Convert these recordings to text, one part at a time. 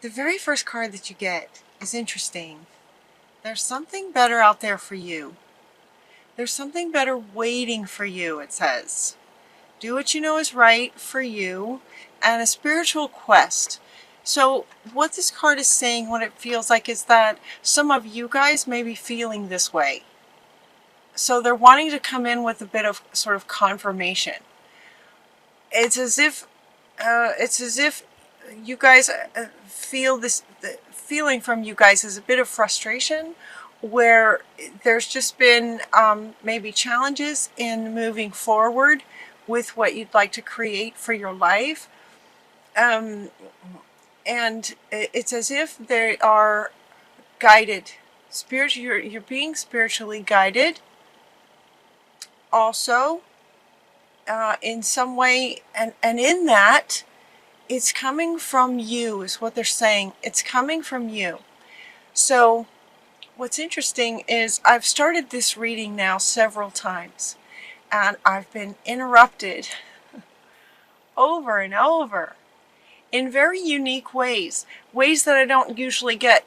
The very first card that you get is interesting. There's something better out there for you. There's something better waiting for you, it says. Do what you know is right for you, and a spiritual quest. So what this card is saying, what it feels like, is that some of you guys may be feeling this way. So they're wanting to come in with a bit of sort of confirmation. It's as if you guys feel this. The feeling from you guys is a bit of frustration, where there's just been maybe challenges in moving forward with what you'd like to create for your life. And it's as if they are guided. You're being spiritually guided. Also, in some way, and in that, it's coming from you, is what they're saying. It's coming from you. So what's interesting is I've started this reading now several times, and I've been interrupted over and over in very unique ways that I don't usually get,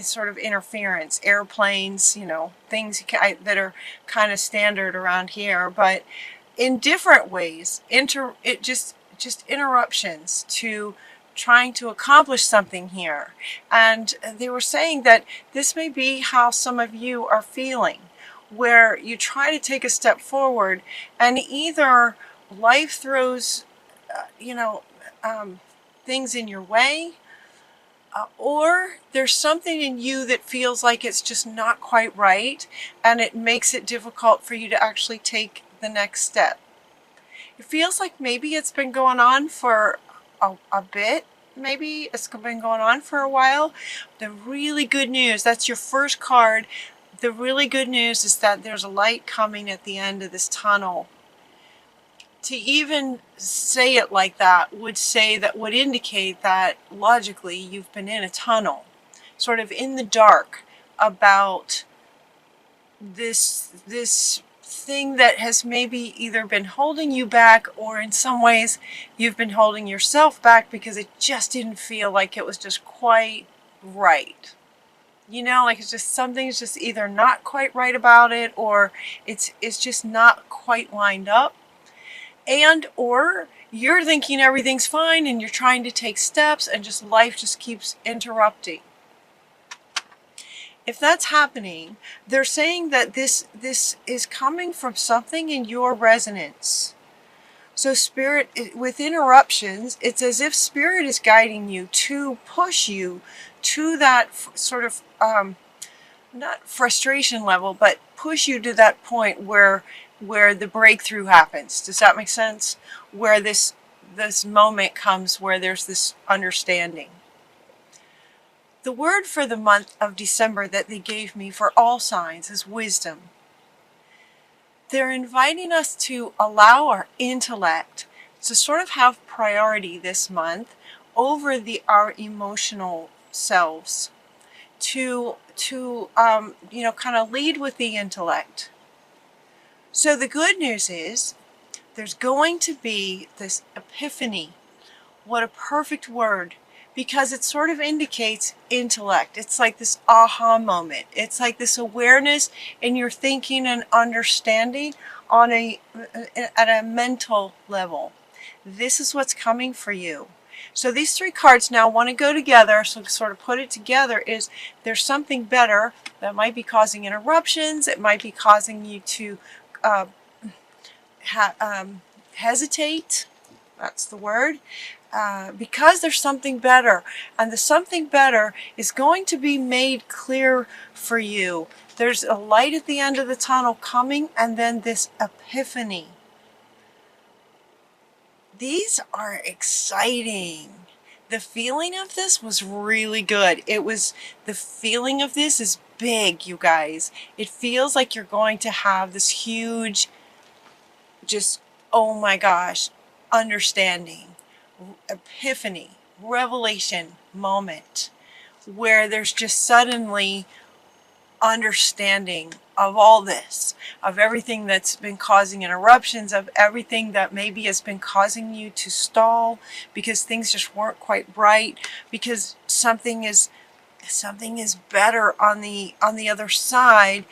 sort of interference, airplanes, things that are kind of standard around here, but in different ways, just interruptions to trying to accomplish something here. And they were saying that this may be how some of you are feeling, where you try to take a step forward and either life throws things in your way, or there's something in you that feels like it's just not quite right, and it makes it difficult for you to actually take the next step. It feels like maybe it's been going on for a bit. Maybe it's been going on for a while. The really good news, that's your first card. The really good news is that there's a light coming at the end of this tunnel. To even say it like that would indicate that logically you've been in a tunnel, sort of in the dark, about this thing that has maybe either been holding you back, or in some ways you've been holding yourself back because it just didn't feel like it was just quite right. Like it's just, something's just either not quite right about it, or it's just not quite lined up. And or you're thinking everything's fine and you're trying to take steps and just life just keeps interrupting. If that's happening, they're saying that this is coming from something in your resonance. So Spirit, with interruptions, it's as if Spirit is guiding you to push you to that sort of, not frustration level, but push you to that point where the breakthrough happens. Does that make sense? Where this moment comes where there's this understanding. The word for the month of December that they gave me for all signs is wisdom. They're inviting us to allow our intellect to sort of have priority this month over our emotional selves, to kind of lead with the intellect. So the good news is there's going to be this epiphany. What a perfect word, because it sort of indicates intellect. It's like this aha moment. It's like this awareness in your thinking and understanding at a mental level. This is what's coming for you. So these three cards now want to go together. So to sort of put it together is there's something better that might be causing interruptions. It might be causing you to hesitate. That's the word. Because there's something better, and the something better is going to be made clear for you. There's a light at the end of the tunnel coming, and then this epiphany. These are exciting. The feeling of this was really good. The feeling of this is big, you guys. It feels like you're going to have this huge, just, oh my gosh, understanding, epiphany, revelation moment, where there's just suddenly understanding of all this, of everything that's been causing interruptions, of everything that maybe has been causing you to stall because things just weren't quite right, because something is better on the other side,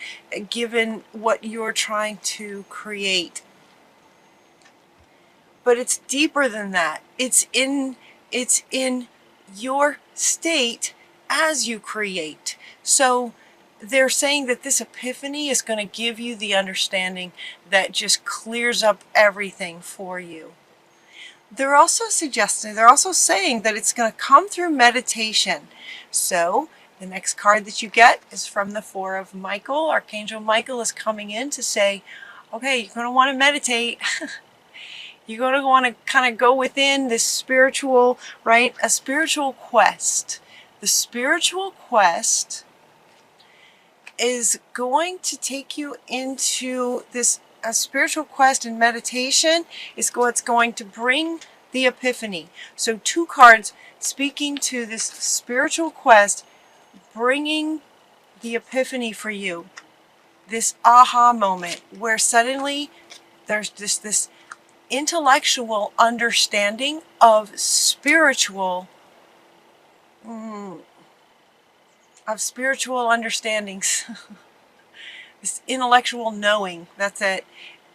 given what you're trying to create. But it's deeper than that. It's in your state as you create. So they're saying that this epiphany is going to give you the understanding that just clears up everything for you. They're also saying that it's going to come through meditation. So the next card that you get is from the Four of Michael. Archangel Michael is coming in to say, okay, you're going to want to meditate. You're going to want to kind of go within this spiritual, right? A spiritual quest. The spiritual quest is going to take you into this, a spiritual quest and meditation is what's going to bring the epiphany. So 2 cards speaking to this spiritual quest, bringing the epiphany for you. This aha moment where suddenly there's just this intellectual understanding of spiritual understandings. This intellectual knowing, that's it.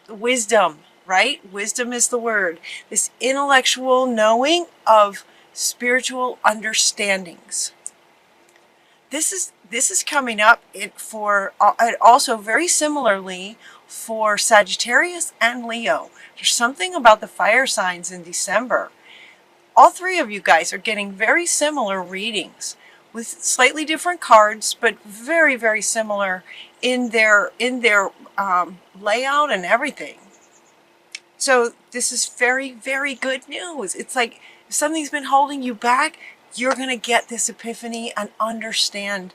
Wisdom, right? Wisdom is the word. This intellectual knowing of spiritual understandings. This is coming up for also very similarly for Sagittarius and Leo. There's something about the fire signs in December. All 3 of you guys are getting very similar readings with slightly different cards, but very, very similar in their layout and everything. So this is very, very good news. It's like if something's been holding you back, you're going to get this epiphany and understand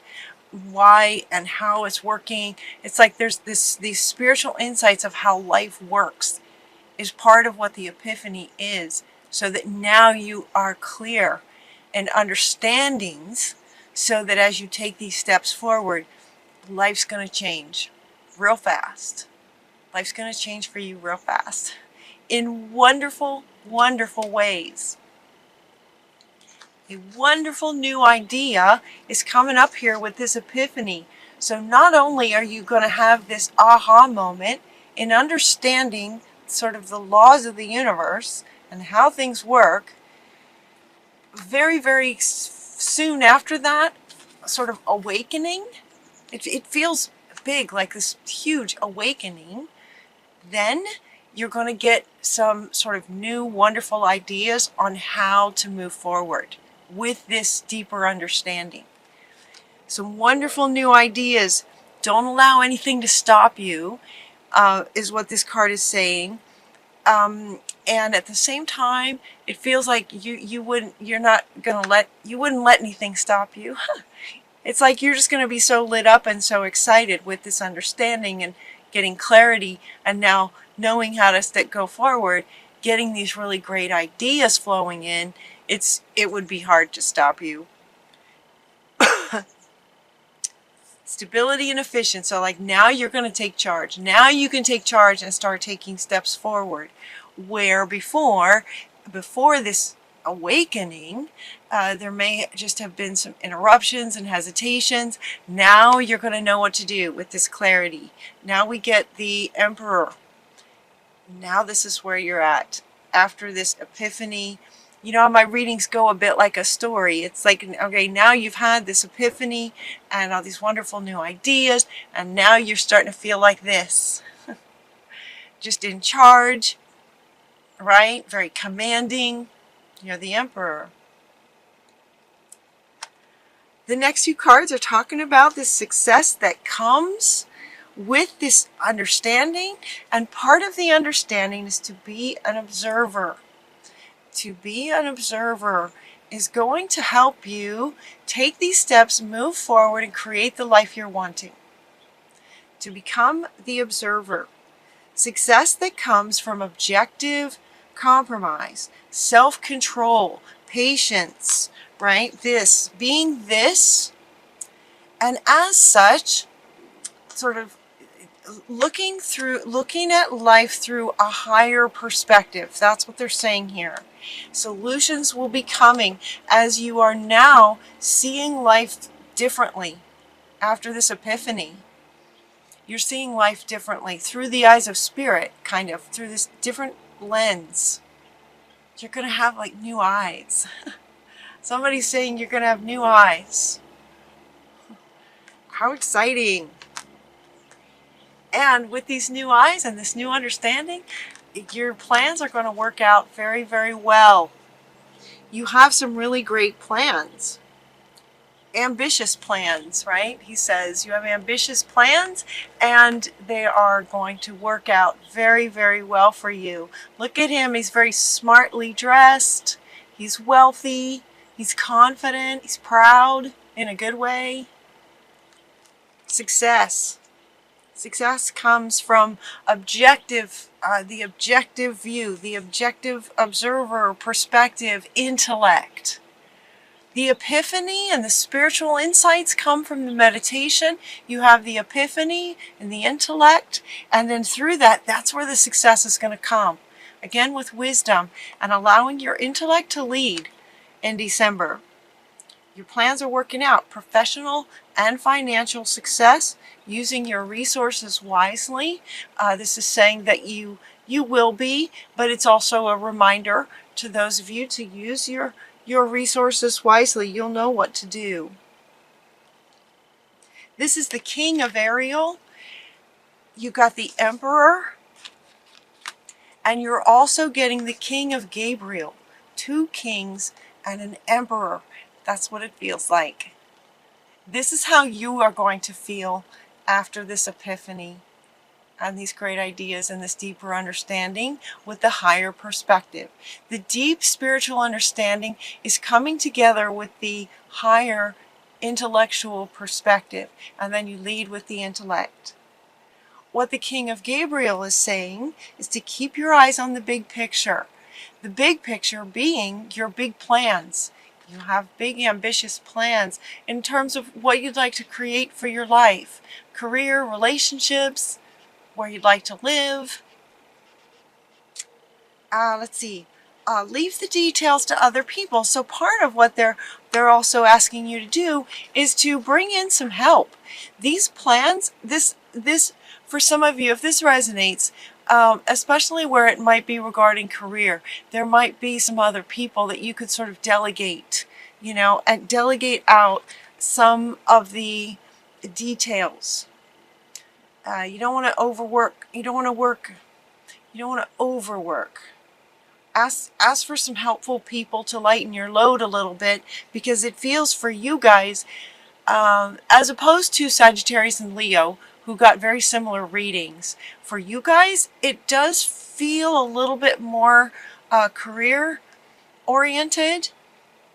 why and how it's working. It's like there's these spiritual insights of how life works is part of what the epiphany is, so that now you are clear and understandings, so that as you take these steps forward, life's going to change real fast. Life's going to change for you real fast in wonderful, wonderful ways. A wonderful new idea is coming up here with this epiphany. So not only are you going to have this aha moment in understanding sort of the laws of the universe and how things work, very, very soon after that, sort of awakening. It feels big, like this huge awakening. Then you're going to get some sort of new, wonderful ideas on how to move forward with this deeper understanding. Some wonderful new ideas. Don't allow anything to stop you, is what this card is saying. And at the same time, it feels like you wouldn't let anything stop you. It's like you're just going to be so lit up and so excited with this understanding and getting clarity, and now knowing how to go forward, getting these really great ideas flowing in. It would be hard to stop you. Stability and efficiency. So like now you're going to take charge. Now you can take charge and start taking steps forward. Where before this awakening, there may just have been some interruptions and hesitations. Now you're going to know what to do with this clarity. Now we get the Emperor. Now this is where you're at after this epiphany. You know, my readings go a bit like a story. It's like, okay, now you've had this epiphany and all these wonderful new ideas, and now you're starting to feel like this. Just in charge, right? Very commanding. You're the Emperor. The next few cards are talking about this success that comes with this understanding, and part of the understanding is to be an observer. To be an observer is going to help you take these steps, move forward, and create the life you're wanting. To become the observer. Success that comes from objective compromise, self-control, patience, right? Being this, and as such, sort of looking at life through a higher perspective. That's what they're saying here. Solutions will be coming as you are now seeing life differently after this epiphany. You're seeing life differently through the eyes of spirit, kind of, through this different lens. You're going to have like new eyes. Somebody's saying you're going to have new eyes. How exciting. And with these new eyes and this new understanding, your plans are going to work out very, very well. You have some really great plans. Ambitious plans, right? He says you have ambitious plans and they are going to work out very, very well for you. Look at him. He's very smartly dressed. He's wealthy. He's confident. He's proud in a good way. Success. Success comes from objective, the objective view, the objective observer, perspective, intellect. The epiphany and the spiritual insights come from the meditation. You have the epiphany and the intellect, and then through that, that's where the success is going to come. Again, with wisdom and allowing your intellect to lead in December. Your plans are working out. Professional and financial success, using your resources wisely. This is saying that you will be, but it's also a reminder to those of you to use your resources wisely. You'll know what to do. This is the King of Ariel. You got the Emperor, and you're also getting the King of Gabriel. 2 kings and an emperor. That's what it feels like. This is how you are going to feel after this epiphany and these great ideas and this deeper understanding with the higher perspective. The deep spiritual understanding is coming together with the higher intellectual perspective, and then you lead with the intellect. What the King of Gabriel is saying is to keep your eyes on the big picture. The big picture being your big plans. You have big ambitious plans in terms of what you'd like to create for your life. Career, relationships, where you'd like to live. Let's see. Leave the details to other people. So part of what they're also asking you to do is to bring in some help. These plans, this for some of you, if this resonates, especially where it might be regarding career, there might be some other people that you could sort of delegate, and delegate out some of the details. You don't want to overwork. You don't want to overwork. Ask for some helpful people to lighten your load a little bit, because it feels for you guys, as opposed to Sagittarius and Leo, who got very similar readings. For you guys, it does feel a little bit more career oriented,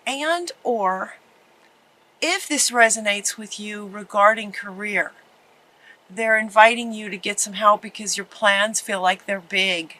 and or if this resonates with you regarding career, they're inviting you to get some help because your plans feel like they're big.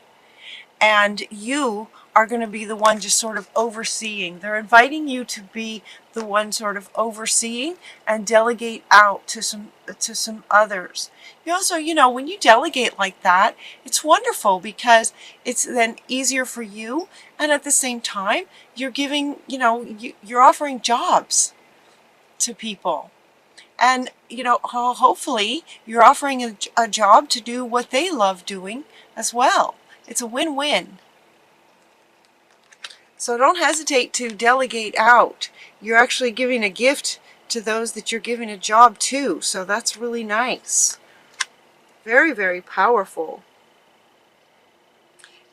And you are going to be the one just sort of overseeing. They're inviting you to be the one sort of overseeing and delegate out to some others. You also, when you delegate like that, it's wonderful because it's then easier for you, and at the same time, you're giving, you're offering jobs to people. And, hopefully you're offering a job to do what they love doing as well. It's a win-win. So don't hesitate to delegate out. You're actually giving a gift to those that you're giving a job to. So that's really nice. Very, very powerful.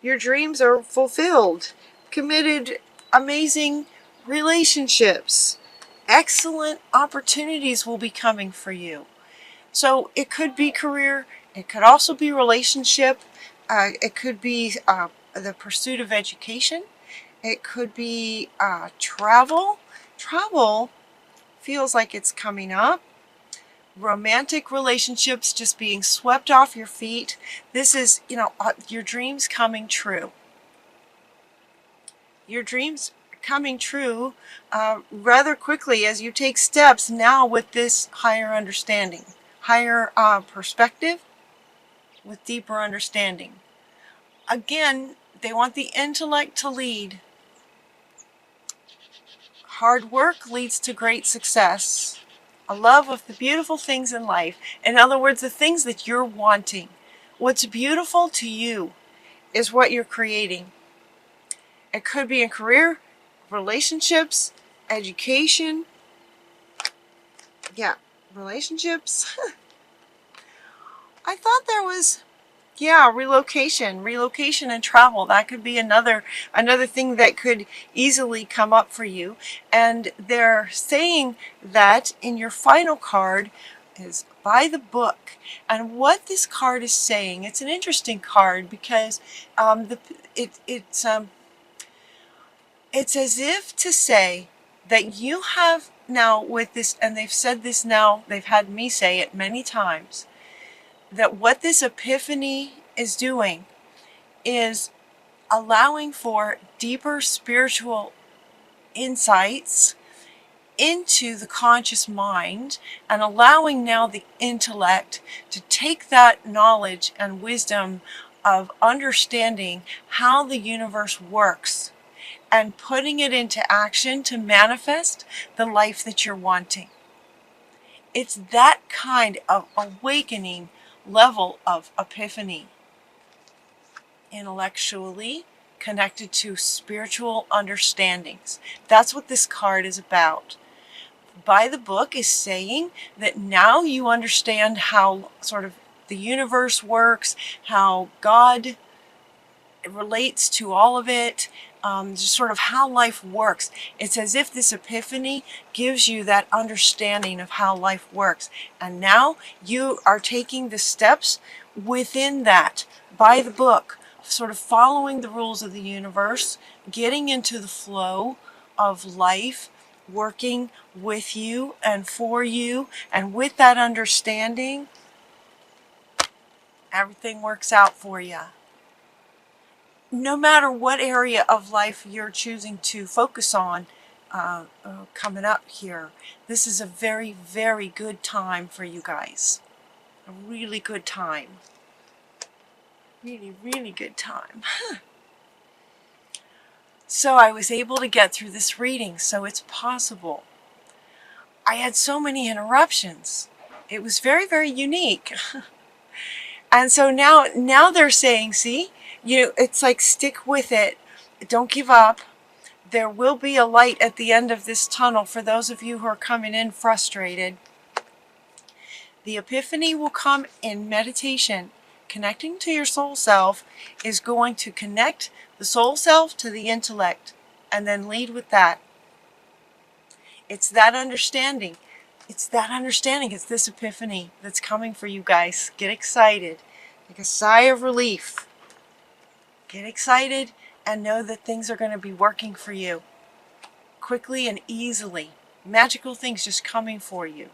Your dreams are fulfilled. Committed, amazing relationships. Excellent opportunities will be coming for you. So it could be career. It could also be relationship. It could be the pursuit of education. It could be travel. Travel feels like it's coming up. Romantic relationships just being swept off your feet. This is, your dreams coming true. Your dreams coming true rather quickly as you take steps now with this higher understanding, higher perspective. with deeper understanding. Again, they want the intellect to lead. Hard work leads to great success. A love of the beautiful things in life. In other words, the things that you're wanting. What's beautiful to you is what you're creating. It could be in career, relationships, education. Yeah, relationships. I thought there was, yeah, relocation and travel. That could be another thing that could easily come up for you. And they're saying that in your final card is by the book. And what this card is saying, it's an interesting card because it's as if to say that you have now with this, and they've said this now, they've had me say it many times, that what this epiphany is doing is allowing for deeper spiritual insights into the conscious mind and allowing now the intellect to take that knowledge and wisdom of understanding how the universe works and putting it into action to manifest the life that you're wanting. It's that kind of awakening level of epiphany, intellectually connected to spiritual understandings. That's what this card is about. By the book is saying that now you understand how sort of the universe works, how God relates to all of it, just sort of how life works. It's as if this epiphany gives you that understanding of how life works. And now you are taking the steps within that by the book, sort of following the rules of the universe, getting into the flow of life, working with you and for you. And with that understanding, everything works out for you. No matter what area of life you're choosing to focus on coming up here, this is a very, very good time for you guys. A really good time. Really, really good time. So I was able to get through this reading, so it's possible. I had so many interruptions. It was very, very unique. And so now they're saying, see, it's like stick with it. Don't give up. There will be a light at the end of this tunnel for those of you who are coming in frustrated. The epiphany will come in meditation. Connecting to your soul self is going to connect the soul self to the intellect and then lead with that. It's that understanding. It's that understanding. It's this epiphany that's coming for you guys. Get excited. Take a sigh of relief. Get excited and know that things are going to be working for you quickly and easily. Magical things just coming for you.